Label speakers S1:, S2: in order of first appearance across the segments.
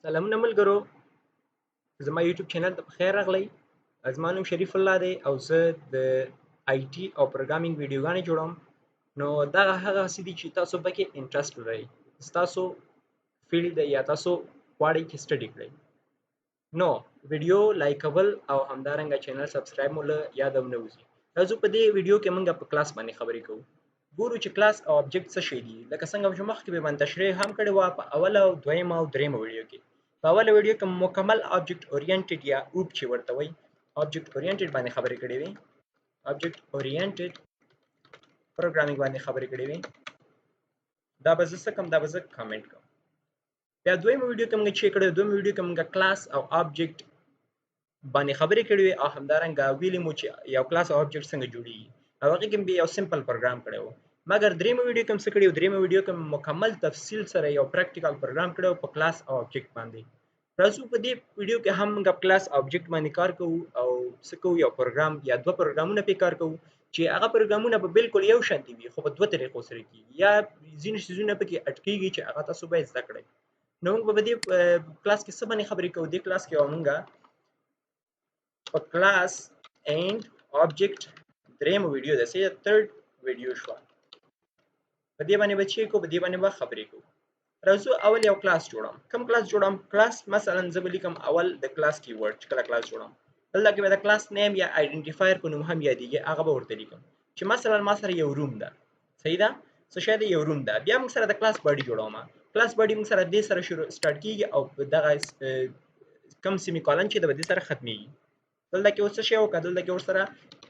S1: سلامونه ملګرو، زما یوټیوب چینل ته پخیر راغلی. زما نوم شریف الله دی او زه د آی ټي او پروګرامینګ ویډیوګانې جوړوم. نو دغه هغه څه دي چې تاسو پکې انټرسټ لرئ، ستاسو فیلډ یا تاسو غواړئ چې سټډي کړئ. نو ویډیو لایک کول او همدارنګه چینل سبسکرایب مو له یاده ونه وځي. راځو په دې ویډیو کې موږ په کلاس باندې خبرې کوو. ګورو چې کلاس او آبجیکټ څه شی دي. لکه څنګه چې مخکې به باندې تشریح هم کړې وه په اوله او دویمه او دریمه ویډیو کې. په اوله ویډیو کې مکمل آبجیکټ اورینټډ یا اوپ چې ورته وایي آبجیکټ اورینټډ باندې خبرې کړې وې، آبجیکټ اورینټډ پروګرامینګ باندې خبرې کړې وې. دا به زه څه کوم، دا به زه کامنټ کوم. بیا دویمه ویډیو کې موږ چې کړې، دویمه ویډیو کې موږ کلاس او آبجیکټ باندې خبرې کړې وې او همدارنګه ویلې مو چې یو کلاس او آبجیکټ څنګه جوړیږي او هغې کې مې یو سمپل پروګرام کړی و. مګر دریمه ویډیو کې څه کړي، دریمه ویډیو کې مکمل تفصیل سره یو پریکټیکل پروګرام کړی په کلاس او آبجیکټ باندې. راځو په دې ویډیو کې هم موږ کلاس او آبجیکټ باندې کار کوو او څه کوو، یو پروګرام یا دوه پروګرامونه پې کار کوو چې هغه پروګرامونه به بالکل یو شانتي وي خو په دوه طریقو سره کېږي، یا ځینې څیزونه پکې اټکېږي چې هغه تاسو باید زده کړئ. نو موږ به په دې کلاس کې څه باندې خبرې کوو. دې کلاس کې به موږ په کلاس اینډ آبجیکټ درېیمه ویډیو ده، چې تھرډ ویډیو شوه، په دې باندې به چې کوو، په دې باندې به خبرې کوو. راځو اول یو کلاس جوړم. کوم کلاس جوړم؟ کلاس مثلا زه به لیکم اول د کلاس کیورډ چې کله کلاس جوړم، دلته کې به د کلاس نیم یا آیډنټیفایر په نوم هم یادېږي، هغه به ورته لیکم چې مثلا ما سره یو روم ده. صحیح ده؟ څه شی ده؟ یو روم ده. بیا موږ سره د کلاس باډي جوړوم. کلاس باډي موږ سره دې سره شروع سټارټ کېږي او دغه کم سیمی کالن چې د دې سره ختمېږي. دلته کې اوس څه شی وکړه، دلته کې ورسره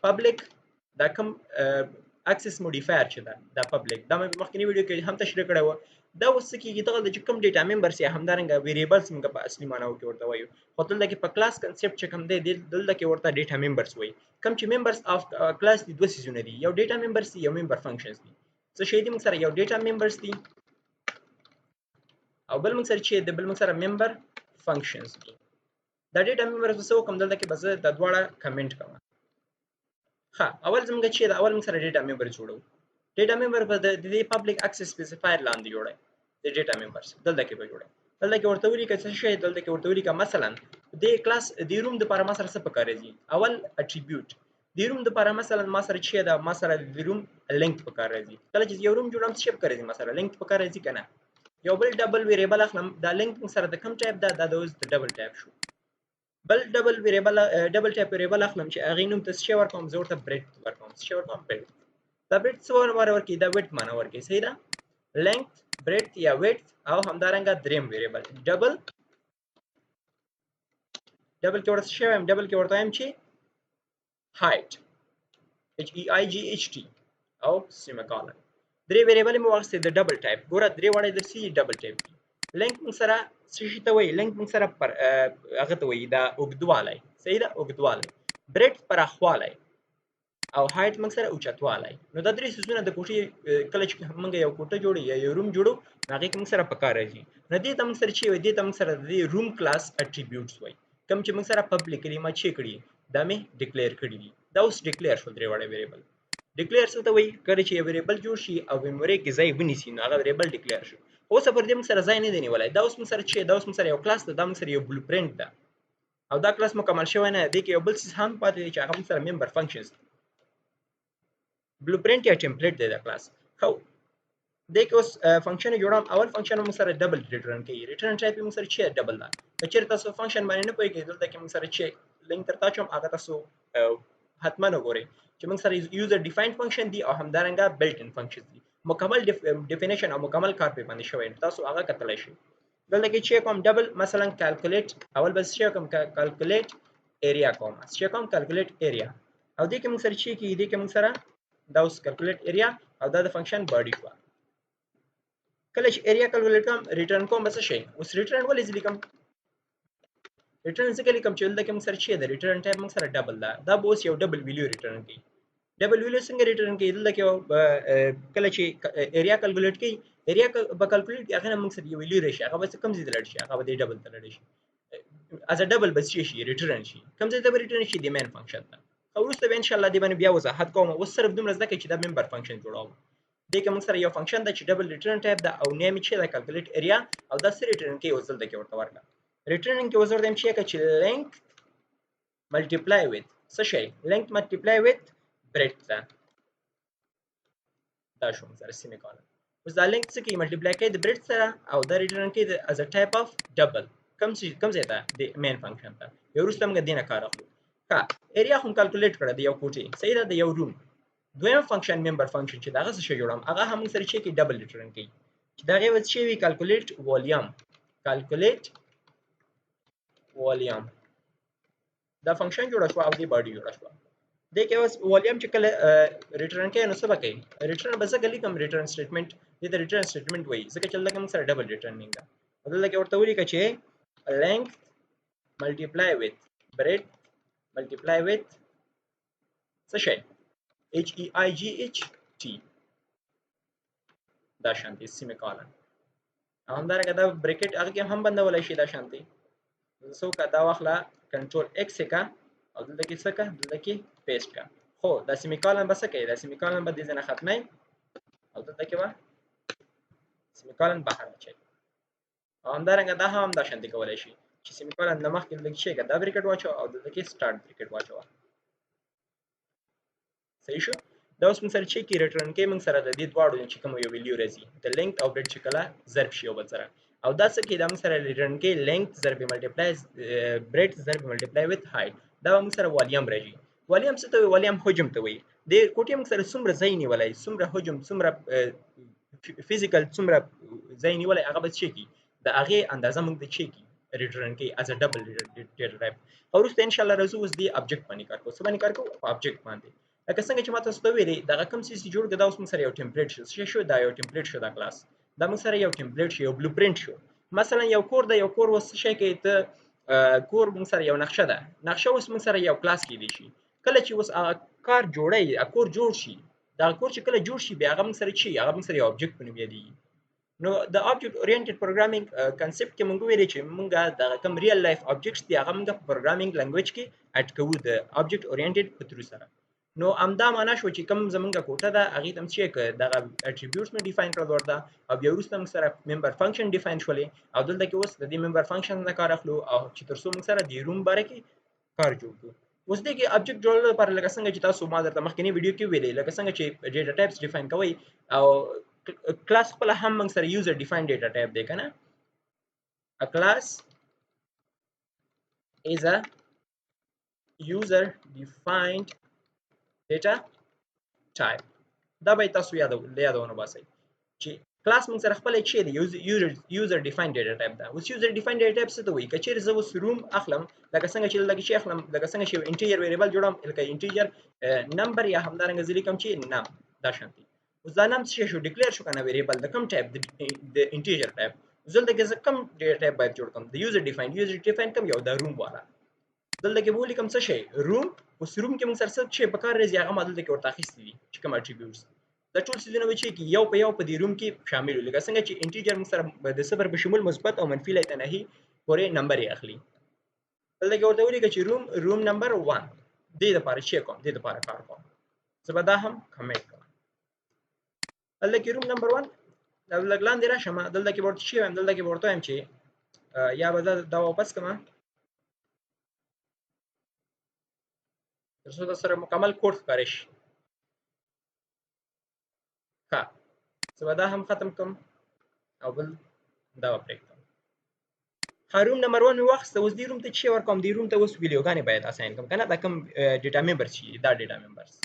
S1: پبلک دا کوم اکسس موډیفایر چې ده دا پبلک، دا مې په مخکینی ویډیو کې هم تشریح کړی و. دا اوس څه کېږي، دغه چې کوم ډیټا ممبرس یا همدارنګه ویریبلس موږ په اصلي معناو کې ورته وایو، خو دلته کې په کلاس کنسپټ چې کوم دی دلته کې ورته ډیټا ممبرس وایي. کوم چې ممبرس اف کلاس دي دوه څیزونه دي، یو ډیټا ممبرس دي، یو ممبر فنکشنز دي. څه شی دي موږ سره؟ یو ډیټا ممبرس دي او بل موږ سره چې د بل موږ سره ممبر فنکشنز دي. دا ډیټا ممبرس څه وکړم، دلته کې به زه دا دواړه کمنټ کوم. ښه، اول زموږ چې دا اول موږ سره ډیټا ممبر جوړو. ډیټا ممبر به د دې پبلک اکسس سپیسیفایر لاندې جوړی، د ډیټا ممبرس دلته کې به جوړی. دلته کې ورته ولیکه څه شی، دلته کې ورته ولیکه مثلا د کلاس د روم دپاره ما سره څه پکار راځي. اول اټریبیوټ د روم دپاره مثلا ما سره چې ده، ما سره د روم لینک پکار راځي. کله چې یو روم جوړوم څه شی پکار راځي، ما سره لینک پکار راځي که نه. یو بل ډبل ویریبل اخلم، دا لینک موږ سره د کوم ټایپ ده، دا د اوس د ډبل ټایپ شو. بل ډبل ویریبل ډبل ټایپ ویریبل اخلم چې هغې نوم ته څه شی ورکوم، زه ورته برید ورکوم. څه شی ورکوم؟ برید. دا برید څه معنا ورکوي؟ دا ویډت معنا ورکوي. صحیح ده؟ لینګث، برید یا ویډت او همدارنګه دریم ویریبل ډبل کې ورته څه وایم؟ ډبل کې ورته وایم چې هایټ، ایچ ای آی جی ایچ ټي او سیمیکالن. درې ویریبل مې واخیستې د ډبل ټایپ. ګوره درې واړه درسي ډبل ټایپ دي. لینک موږ سره څه شي ته وایي؟ لینک موږ سره پر هغه ته وایي دا اوږدوالی. صحیح ده؟ اوږدوالی. برید پراخوالی او هایټ موږ سره اوچتوالی. نو دا درې څیزونه د کوټې کله چې موږ یو کوټه جوړو یا یو روم جوړو نو هغې کې موږ سره پکار راځي. نو دې ته موږ سره چې وایي، دې ته موږ سره د دې روم کلاس اټریبیوټس وایي. کوم چې موږ سره پبلیکلی ما چې کړي دا مې ډیکلیئر کړي دي. دا اوس ډیکلیئر شول درې واړه ویریبل. ډیکلیئر څه ته وایي؟ کله چې یو ویریبل جوړ شي او میمورۍ کې ځای ونیسي نو هغه ویریبل ډیکلیئر شو. اوس پر دې موږ سره ځای نه دی نیولی. دا اوس موږ سره چې دا اوس موږ سره یو کلاس ده، دا موږ سره یو بلو پرنټ ده او دا کلاس مکمل شوی نه. دې کې یو بل څیز هم پاتې دی چې هغه موږ سره ممبر فنکشنز دي. بلو پرنټ یا ټمپلیټ دی دا کلاس. خو دې کې اوس فنکشن جوړوم. اول فنکشن موږ سره ډبل ریټرن کوي. ریټرن ټایپ موږ سره چې ډبل ده. که چېرې تاسو فنکشن باندې نه پوهېږئ، دلته کې موږ سره چې لینک درته اچوم هغه تاسو حتما وګورئ چې موږ سره یوزر ډیفاینډ فنکشن دي او همدارنګه بلټ ان فنکشن دي. مکمل ډیفینیشن او مکمل کار پې باندې شوی، تاسو هغه کتلی شئ. دلته کې چې کوم ډبل مثلا کالکولیټ، اول به څه کوم؟ کالکولیټ ایریا کوم. څه کوم؟ کالکولیټ ایریا. او دې کې موږ سره چې کېږي، دې کې موږ سره دا اوس کالکولیټ ایریا او دا د فنکشن باډي شوه. کله چې ایریا کالکولیټ کوم ریټرن کوم به څه شي؟ اوس ریټرن ولې زه لیکم؟ ریټرن ځکه لیکم چې دلته کې موږ سره چې ده ریټرن ټایپ موږ سره ډبل ده. دا به اوس یو ډبل ویلیو ریټرن کوي. ډبل ویلیو څنګه ریټرن کوي؟ دلته کې کله چې ایریا کالکولیټ کوي، ایریا به کالکولیټ کوي، هغې نه موږ سره یو ویلیو راشي، هغه به کوم ځای ته لاړ شي؟ هغه به دې ډبل ته لاړ شي. از ا ډبل به څه شي؟ ریټرن شي. کوم ځای ته به ریټرن شي؟ د مین فنکشن ته. وروسته به انشاءالله دې باندې بیا وضاحت کوم. اوس صرف دومره زده کړئ چې دا ممبر فنکشن جوړوم. دې کې موږ سره یو فنکشن ده چې ډبل ریټرن ټایپ ده او نیم چې ده کالکولیټ ایریا او دا څه ریټرن کوي اوس دلته کې ورته ورکړه. ریټرنینګ کې وزر دیم چې length multiply with څه شي length multiply with breadth ده دا شو سره سیمی کولن اوس دا length څه کوي multiply کوي د breadth سره او دا ریټرن کوي as a type of double کوم ځای ته د مین فنکشن ته یو وروسته موږ دینه کار اخلو ها ایریا هم کیلکولیټ کړه د یو کوټې صحیح ده د یو روم دویم فنکشن ممبر فنکشن چې داغه څه شی جوړم هغه هم سره چې کی ډبل ریټرن کوي چې داغه وڅ شي وی کیلکولیټ والیوم دا فنکشن جوړ شو او دی باډي جوړ شو د کې اوس والیوم چې کله ریټرن کوي نو څه وکړي ریټرن به څه کلی کوم ریټرن سټیټمنټ د ریټرن سټیټمنټ وایي ځکه چې لکه موږ سره ډبل ریټرنینګ ده بدل کې ورته ولیکه چې length multiply with breadth multiply with څه شي HEIGHT دا شانتي سیمی کولن همدارنګه دا بریکټ هغه هم بندولای شي دا شانتي سو کا دا واخله کنټرول ایکس کا او دلته کې څه کا دلته کې پیسټ کا خو دا سیمی کولن بس کوي دا سیمی کولن به دې نه ختمه او دلته کې وا سیمی کولن بهر اچي او همدارنګه دا هم دا شانتي کولای شي چې سیمی کولن نمخ کې لګ شي دا بریکټ واچو او دلته کې سٹارټ بریکټ واچو صحیح شو دا اوس موږ سره چې کی ریټرن کې موږ سره د دې دواړو چې کوم یو ویلیو راځي د لینث او برډ چې کله ضرب شي او بل سره او دا څه کې دا موږ سره ریټرن کې لینث ضرب ملټیپلای برډ ضرب ملټیپلای وذ هایټ دا موږ سره والیوم راځي والیوم څه ته والیوم حجم ته وایي د کوټې موږ سره څومره ځای نیولای څومره حجم څومره فزیکل څومره ځای نیولای هغه به څه کی د هغه اندازه موږ د چی کی ریټرن کې از ا ډبل ډیټا ټایپ او وروسته ان شاء الله راځو اوس دی ابجیکټ باندې کار کوو څه باندې کار کوو ابجیکټ باندې لکه څنګه چې ماته ستو ویلي دا کوم څه جوړ کړه دا اوس موږ سره یو ټمپلیټ شو دا یو ټمپلیټ شو دا کلاس دا موږ سره یو ټمپلیټ شو یو بلوپرینټ شو مثلا یو کور دا یو کور وس شي کې ته کور موږ سره یو نقشه ده نقشه اوس موږ سره یو کلاس کې دی شي کله چې اوس کار جوړي کور جوړ شي دا کور چې کله جوړ شي بیا هغه موږ سره چی هغه موږ سره یو ابجیکټ په نوم یادي نو د object oriented programming concept کې موږ ویل چې موږ د کوم real life objects دی هغه موږ په programming language کې اډ کوو د object oriented په تر سره نو امدا معنا شو چې کوم زمونږه کوټه ده هغه تم چې د attributes نو ډیفاین کړل ورته او بیا وروسته موږ سره member function ډیفاین شولې او دلته کې اوس د دې member function نه کار اخلو او چې تر څو موږ سره د روم باره کې کار جوړ کړو اوس دې کې object جوړولو لپاره لکه څنګه چې تاسو ما درته مخکینی ویډیو کې ویلې لکه څنګه چې data types ډیفاین کوي او class خپل هم موږ سره user defined data type دی کنه a class is a user defined data type دا به تاسو یادونه باسي چې class موږ سره خپل چې دی user defined data type دا اوس user defined data type څه ته وایي کچېر زه اوس روم اخلم لکه څنګه چې لکه اخلم لکه څنګه چې integer variable جوړم لکه integer number یا همدارنګه ځلې کوم چې نام دا شانتي اوس دا نام څه شو ډیکلیئر شو کنه ویریبل د کوم ټایپ د انټیجر ټایپ زلته کې کوم ډیټا ټایپ باید جوړ کوم د یوزر ډیفاین کوم یو د روم والا دلته کې بولی کوم څه شي روم اوس روم کې موږ سره څه شي په کار راځي هغه ماده کې ورته اخیستې دي چې کوم اټریبیوټس د ټول سيزونه وچی کې یو په دې روم کې شامل لکه څنګه چې انټیجر موږ سره د صفر په شمول مثبت او منفي لای تنهي پورې نمبر یې اخلي دلته کې ورته ویل چې روم نمبر 1 دې لپاره چې کوم دې لپاره کار کوم زبدا هم کمنټ کوم دلته کې روم نمبر 1 دا لګلان دی راشه ما دلته کې ورته شي دلته کې ورته هم چې یا به دا واپس کما ترڅو دا سره مکمل کوډ ښکارش ها زبدا هم ختم کوم او بل دا پرېږدم روم نمبر 1 وخت اوس دی روم ته چې ورکوم دی روم ته اوس ویډیوګانې باید اساین کوم کنه دا کوم ډیټا ممبر شي دا ډیټا ممبرز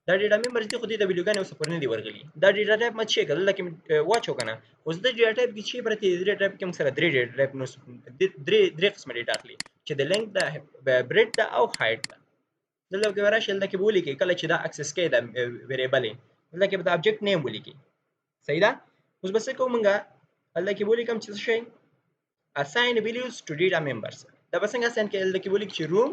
S1: دا ډیټا ممبرز دي خو د ویډیوګانې اوس پر نه دی ورغلي دا ډیټا ټایپ مت شي کله لکه واچو کنه اوس د ډیټا ټایپ کې شي پرته د ډیټا ټایپ کې موږ سره درې ډیټا ټایپ نو درې قسمه ډیټا اخلي چې د لینث دا برډ دا او هایټ دا دلته کې ورشه دلته کې بولی کې کله چې دا اکسس کې دا ویریبل دلته کې د ابجیکټ نیم بولی کې صحیح ده اوس بس کومګه دلته کې بولی کوم چې شي assign values to data members دا بس څنګه اساین کې دلته کې بولی چې room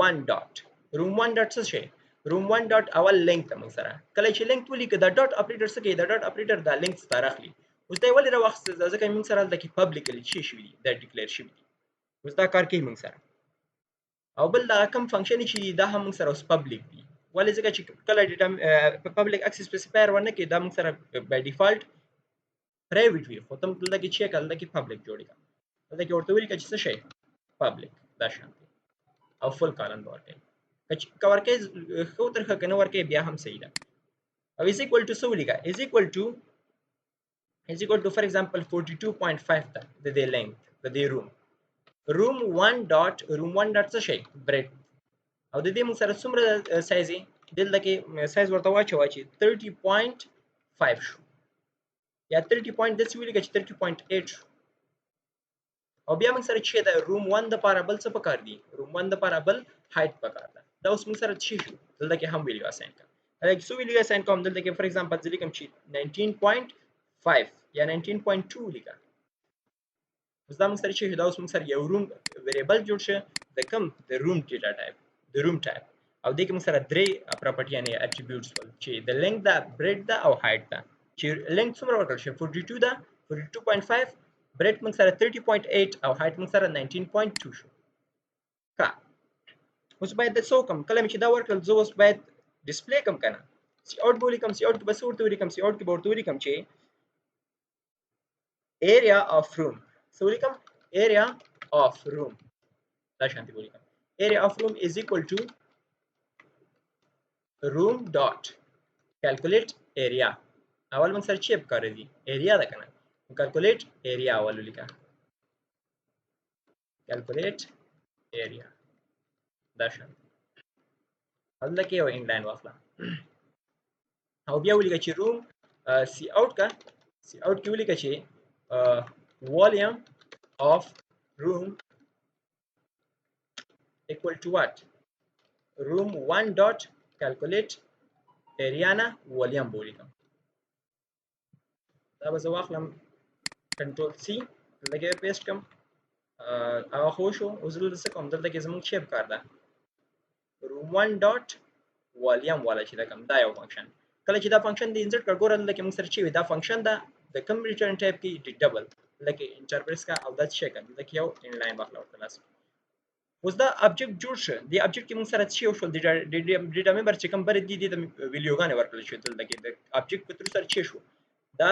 S1: 1 dot څه شي room 1 dot اول لینک ته موږ سره کله چې لینک ولي کې دا ډاټ اپریټر څه کوي دا ډاټ اپریټر دا لینک ستاره اخلي اوس دا ولې راوخت ځکه موږ سره د کې پبلکلی شي شوی دا ډیکلیئر شوی اوس دا کار کوي موږ سره او بل دا کوم فنکشن چې دا هم موږ سره اوس پبلک دی ولې ځکه چې کله ډیټا په پبلک اکسس سپیسیفایر ورنه کې دا موږ سره بای ډیفالت پرایویټ وي خو تم دلته کې چې کله کې پبلک جوړی دا کې ورته ویل چې څه شي public دا شانتي او full colon به ورکوي که ورکوي ښه وترخه که نه ورکوي بیا هم صحیح ده او is equal to څه ولیکه is equal to for example 42.5 ده د دې length د دې room 1 dot څه شي breadth او د دې موږ سره څومره سایز یې دلته کې سایز ورته واچوه چې 30.5 شو یا 30 پوینټ داسې ولیکه چې 30.8 شو او بیا موږ سره چې د روم 1 لپاره بل څه پکار دي روم 1 لپاره بل هایټ پکار ده دا اوس موږ سره څه شو دلته کې هم ویلیو اساین کړه هغه څو ویلیو اساین کوم دلته کې فور ایگزامپل ځل کوم چې 19.5 یا 19.2 لیکه اوس دا موږ سره چې دا اوس موږ سره یو روم ویریبل جوړ شه د کوم د روم ډیټا ټایپ د روم ټایپ او دغه موږ سره درې پراپرټی یعنی اټریبیوټس ول چې د لینث دا برید دا او هایټ دا چې لینث څومره ورکړل شي 42 دا 42.5 برید موږ سره 30.8 او هایټ موږ سره 19.2 شو کا اوس باید د څو کم کله چې دا ورکړل زه اوس باید ډسپلی کم کنه سی اوټ بولی کم سی اوټ کې بس ورته ولیکم سی اوټ کې ورته ولیکم چې area of room so ولیکم area of room دا شانتي ولیکم area of room is equal to room dot calculate area اول موږ سره چیپ کړی دی area دا کنه calculate area اول ولیکم calculate area دا شانتي هلته کې یو انلاین واخله او بیا ولیکه چې روم سی اوټ کا سی اوټ کې ولیکه چې volume of room equal to what room 1 dot calculate area na volume ولیکم دا به زه واخلم کنټرول سی دلته پیسټ کوم هغه خو شو اوس دلته څه کوم دلته کې زموږ شیپ کار ده room 1 dot volume والا چې دا کوم دا یو فنکشن کله چې دا فنکشن دی انسرټ کړ ګوره دلته کې موږ سره چې دا فنکشن دا د کوم ریټرن ټایپ کې ډبل لکه انټرپریس کا او دا څه کوي لکه یو انلاین واخلو خلاص اوس دا ابجیکټ جوړ شو دی ابجیکټ کې موږ سره څه یو شول ډیټا ممبر چې کوم بر دي د ویډیوګانې ورکړل شو دلته کې د ابجیکټ په تر سره څه شو دا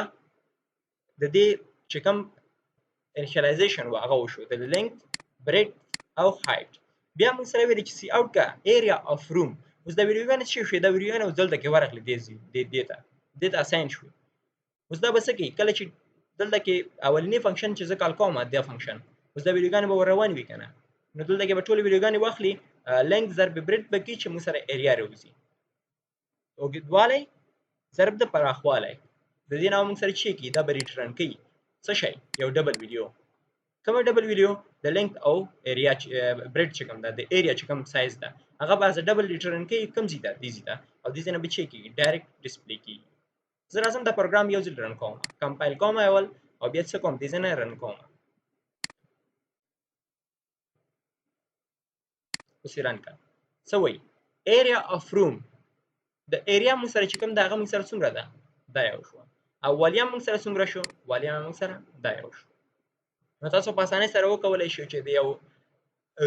S1: د دې چې کوم انیشلایزیشن واغه وشو د لینث برید او هایټ بیا موږ سره ویل چې سی اوټ کا ایریا اف روم اوس دا ویډیوګانې څه شو دا ویډیوګانې دلته کې ورغلي د دیتا اساین شو اوس دا بس کې کله چې دلته کې اولنی فنکشن چې زه کال کوم دا فنکشن اوس دا ویډیوګانې به روان وي کنه نو دلته کې به ټول ویډیوګانې واخلي لینث ضرب برید بکی چې موږ سره ایریا راوځي اوږدوالی ضرب د پراخوالی د دې نو موږ سره چې کی دا به ریټرن کوي څه شي یو ډبل ویډیو کوم ډبل ویډیو د لینث او ایریا برید چې کوم دا د ایریا چې کوم سایز ده هغه به از ډبل ریټرن کوي کم زیاده دي زیاده او دې نه به چې کی ډایرکټ ډسپلی کی زه راځم دا پروګرام یو ځل رن کوم کمپایل کوم اول او بیا څه کوم دې نه رن کوم اوس رن کړه څه وایي area of room د ایریا موږ سره چې کوم دا هغه موږ سره څومره ده دا یو شو او ولیم موږ سره څومره شو ولیم موږ سره دا یو شو نو تاسو په اسانه سره وکولای شئ چې د یو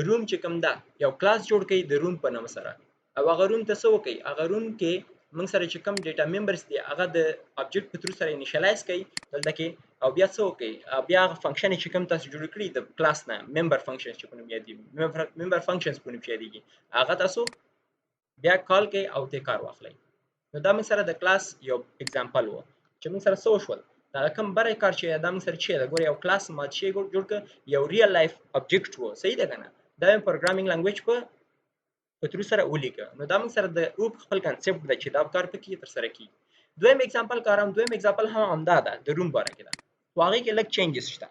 S1: روم چې کوم ده یو کلاس جوړ کړئ د روم په نوم سره او هغه روم ته څه وکړئ هغه روم کې موږ سره چې کوم ډیټا ممبرز دي هغه د ابجیکټ په تر سره انیشلایز کړئ دلته کې او بیا څه وکړئ بیا هغه فنکشن چې کوم تاسو جوړ کړی د کلاس نه ممبر فنکشن چې په نوم یادېږي ممبر فنکشنز په نوم یادېږي هغه تاسو بیا کال کړئ او ته کار واخلئ نو دا موږ سره د کلاس یو اگزامپل وو چې موږ سره څه وشول دا کوم بره کار چې دا موږ سره چې دا ګور یو کلاس مات شي جوړ کړ یو ریل لایف ابجیکټ وو صحیح ده کنه دا پروګرامینګ لانګویج په تر سره ولیکه نو دا موږ سره د روپ خپل کنسپټ د چې دا کار پکې تر سره کی دویم اگزامپل کارم دویم اگزامپل هم همدا ده د روم باره کې ده واغې کې لږ چینجز شته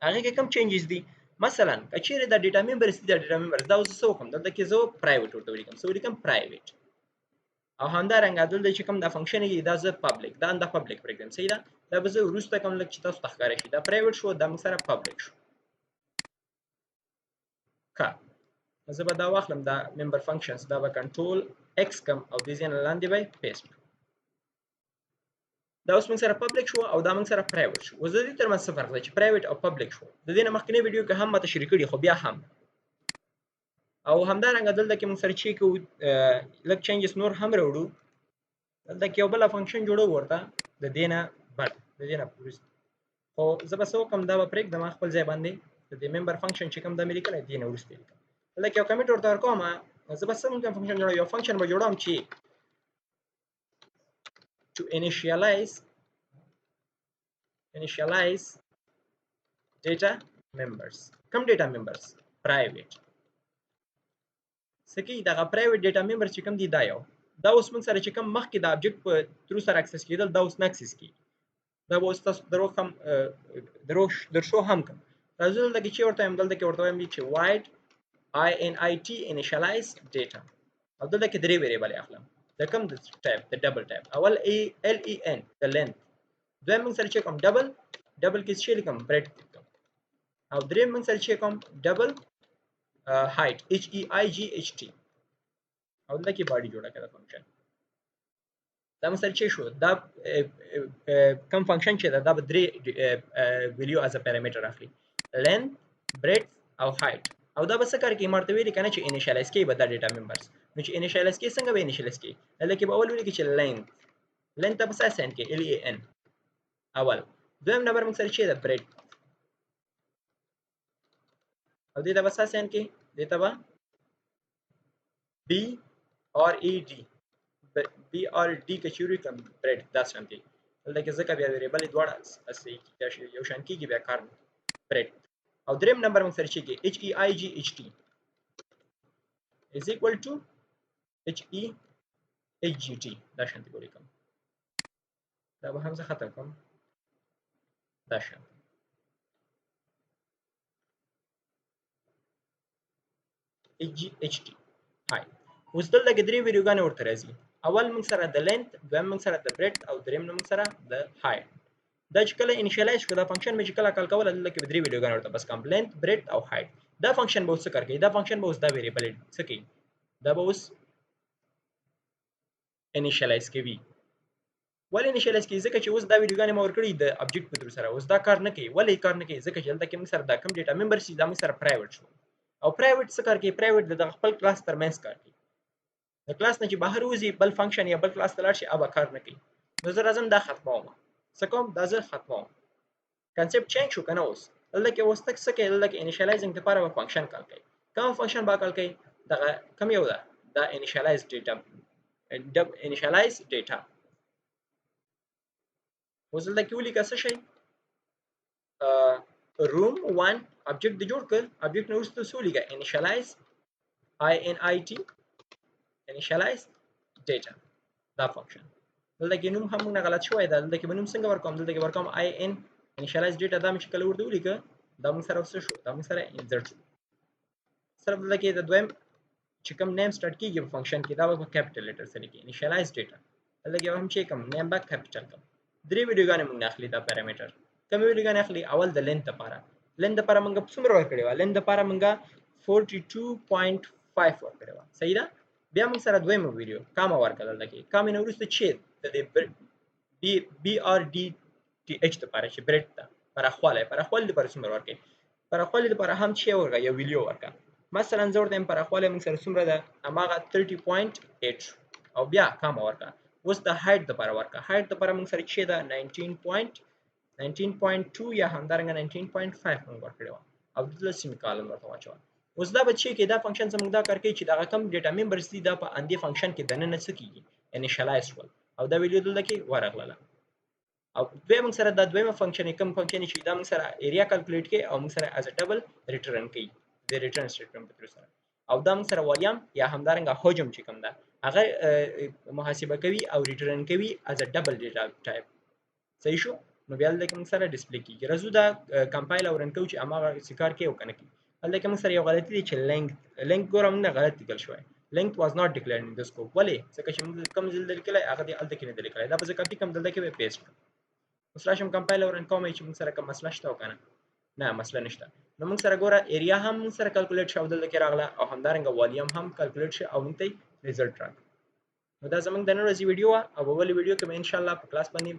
S1: هغه کې کم چینجز دي مثلا کچېره د ډیټا ممبرز دي ډیټا ممبرز دا اوس څه وکم دلته کې زه پرایویټ ورته ولیکم څه ولیکم پرایویټ او همدارنګه دلته چې کوم د فنکشن دی دا زه پبلک دا د پبلک پرېږدم صحیح ده دا به زه وروسته کوم لږ چې تاسو ته ښکاره شي دا پرایویټ شو دا موږ سره پبلک شو ښه زه به دا واخلم دا ممبر فنکشنز دا به کنټرول ایکس کم او دې ځای نه لاندې به پیسټ دا اوس موږ سره پبلک شو او دا موږ سره پرایویټ شو اوس د دې ترمنځ څه فرق دی چې پرایویټ او پبلک شو د دې نه مخکینی ویډیو کې هم ماته شریک کړي خو بیا هم او همدارنګه دلته کې موږ سره چې کوو لږ چینجز نور هم راوړو دلته کې یو بل فنکشن جوړو ورته د دې نه بعد د دې نه خو زه به څه وکړم دا به پرېږدم خپل ځای باندې د member function چې کوم د ملي کله دی نه ورسته لیکم لکه یو کمیټ ورته ورکوم زه بس څنګه فنکشن جوړوم یو فنکشن به جوړوم چې to initialize data members کوم data members private سکی دا private data members چې کوم دي دا یو دا اوس موږ سره چې کوم مخکې د object په تر سره access کېدل دا اوس نه access کی دا اوس تاسو درشو هم کوم راځو دلته چې ورته هم دلته کې ورته وایم چې void init initialize data او دلته کې درې ویریبل اخلم د کوم د ټایپ د ډبل ټایپ اول len د length دویم موږ سره چې کوم ډبل کې څه لیکم breadth او دریم موږ سره چې کوم ډبل height height او دلته کې باډي جوړه کړه فنکشن دا موږ سره چې شو دا کوم فنکشن چې دا به درې ویلیو از ا پیرامیټر اخلي length breadth او height او دا به څه کار کوي مرته ویل کنه چې انیشیالایز کوي به دا ډیټا ممبرز نو چې انیشیالایز کوي څنګه به انیشیالایز کوي لکه به اول ویل کې چې length به څه سین کې len اول دویم نمبر موږ سره چې دا breadth او دې دا به څه سین کې دې ته به BRD کچوري کوم breadth دا څنګه کې لکه ځکه بیا ویریبل دواړه اصلي کې یو شان کېږي بیا کار breadth او دریم نمبر موږ سره چې کې height is equal to hegt دا شانتي کولی کوم دا به هم څه ختم کوم دا شان hegt هاي اوس دلته کې درې ویډیوګانې ورته راځي اول موږ سره د length دویم موږ سره د breadth او دریم موږ سره د height دا چې کله انیشیالایز کړه دا فنکشن مې چې کله کال کول دلته کې درې ویډیوګانې ورته بس کوم length breadth او height دا فنکشن به څه کوي دا فنکشن به اوس دا ویریبل څه کوي دا به اوس انیشیالایز کوي ولې انیشیالایز کوي ځکه چې اوس دا ویډیوګانې ما ورکړي د ابجیکټ په تر سره اوس دا کار نه کوي ولې کار نه کوي ځکه چې دلته کې موږ سره دا کوم ډیټا ممبر سي دا موږ سره پرایویټ شو او پرایویټ څه کار کوي پرایویټ د خپل کلاس ترمنځ کار کوي د کلاس نه چې بهر وځي بل فنکشن یا بل کلاس ته لاړ شي ابا کار نه کوي نو زه راځم دا ختموم څه کوم دا زه ختموم کنسپټ چینج شو کنه اوس دلته کې اوس تک څه کوي دلته کې انیشیالایزینګ لپاره به فنکشن کال کوي کوم فنکشن به کال کوي دا کوم یو ده دا انیشیالایز ډیټا اوس دلته کې ولیکه څه شي room 1 object د جوړ کړ object نو وروسته څه ولیکه initialize init initialize data دا فنکشن دلته کې نوم هم نه غلط شوی دا دلته کې نوم څنګه ورکوم دلته کې ورکوم in initialize data دا مې کله ورته ولیکه دا موږ سره څه شو دا موږ سره insert شو سره دلته کې د دویم چې کوم نیم سٹارټ کیږي په فنکشن کې دا په کیپټل لیټر سره کې initialize data دلته کې هم چې کوم نیم با کیپټل کوم درې ویډیوګانې موږ اخلي دا پیرامیټر کوم ویډیوګانې اخلي اول د length لپاره موږ څومره ورکړی و length لپاره موږ 42.5 ورکړی و صحیح ده بیا موږ سره دویم ویډیو کام ورکړل دلته کام نه ورسته چې د BRDTH لپاره چې breadth ده پرخواله لپاره څومره ورکړي پرخواله لپاره هم چې ورکړه یو ویډیو ورکړه مثلا زه ورته پرخواله موږ سره څومره ده هغه 30.8 او بیا کام ورکړه اوس د height لپاره ورکړه height لپاره موږ سره چې ده 19.2 یا همدارنګه 19.5 موږ ورکړی و او دلته سیم کالم ورته واچو اوس دا به چې کې دا فنکشن زموږ دا کار کوي چې دا کوم ډیټا ممبرز دي دا په اندې فنکشن کې دننه څه کیږي انیشیالایز شول او دا ویډیو دلته کې ورغله او دویم سره دا دویمه فنکشن کوم فنکشن چې دا موږ سره ایریا کیلکولیټ کوي او موږ سره از ا ټیبل ریټرن کوي د ریټرن سټیټمنټ په تر سره او دا موږ سره والیوم یا همدارنګه حجم چې کوم دا هغه محاسبه کوي او ریټرن کوي از ا ډبل ډیټا ټایپ صحیح شو نو بیا دلته موږ سره ډسپلی کیږي راځو دا کمپایل او رن کوو چې اماغه سکار کې او کنه کی دلته موږ سره یو غلطی دي چې لینک ګورم نه غلط لیکل شوی length was not declared in the scope ولې ځکه چې موږ کوم ځل لیکل هغه دی الته کې نه لیکل دا په ځکه کاپی کوم دلته کې به پیسټ اوس راشم کمپایل او رن کوم چې موږ سره کوم مسله شته وکنه نه مسله نشته نو موږ سره ګوره ایریا هم موږ سره کیلکولیټ شو دلته کې راغله او همدارنګه والیوم هم کیلکولیټ شو او موږ ته ریزلټ راغله نو دا زموږ د نن ورځې ویډیو او بل ویډیو کې ان شاء الله په کلاس باندې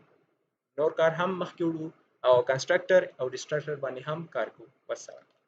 S1: نور کار هم مخکې وړو او کنسټرکټر او ډسټرکټر باندې هم کار کوو والسلام